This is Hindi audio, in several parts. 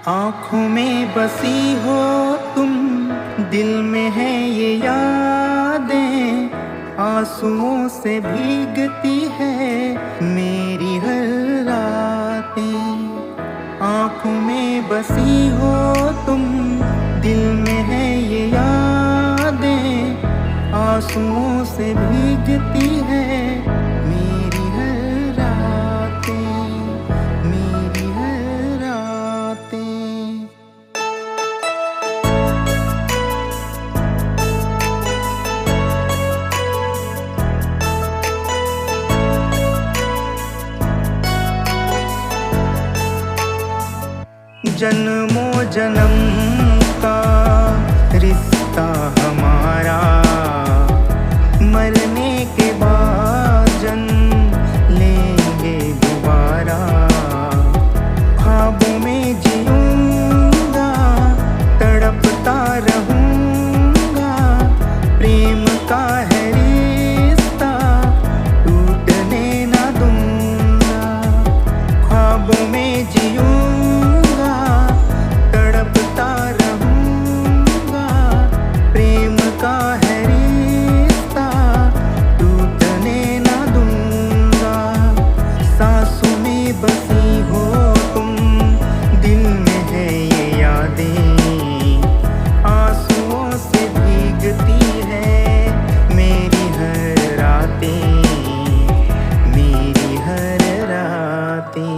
आँखों में बसी हो तुम, दिल में है ये यादें, आंसुओं से भीगती है मेरी हर रातें। आँखों में बसी हो तुम, दिल में है ये यादें, आंसुओं से भीगती है मेरी हर रातें, मेरी हर रातें। जन्मों जन्म का रिश्ता हमारा, मरने के बाद जन्म लेंगे दोबारा। ख्वाबों में जीऊंगा, तड़पता रहूंगा, प्रेम का है रिश्ता टूटने ना दूंगा। ख्वाबों में जीऊंगा, तड़पता रहूंगा, प्रेम का है रिश्ता टूटने ना दूंगा। सांसों में बसी हो तुम, दिल में है ये यादें, आंसुओं से भीगती है मेरी हर रातें, मेरी हर रातें।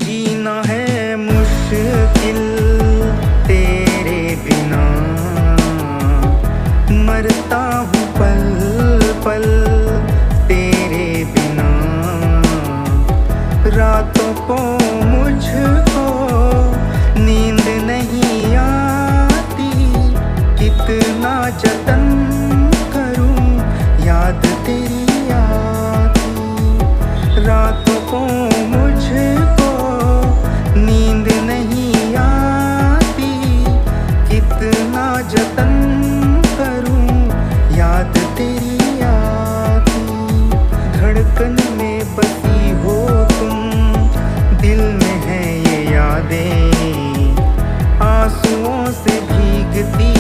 जीना है मुश्किल तेरे बिना, मरता हूँ पल पल तेरे बिना। रातों को मुझको नींद नहीं आती, कितना जतन करूँ याद तेरी आती। रातों को मुझको नींद नहीं आती, कितना जतन करूं याद तेरी आती। धड़कन में बसी हो तुम, दिल में है ये यादें, आंसुओं से भीगती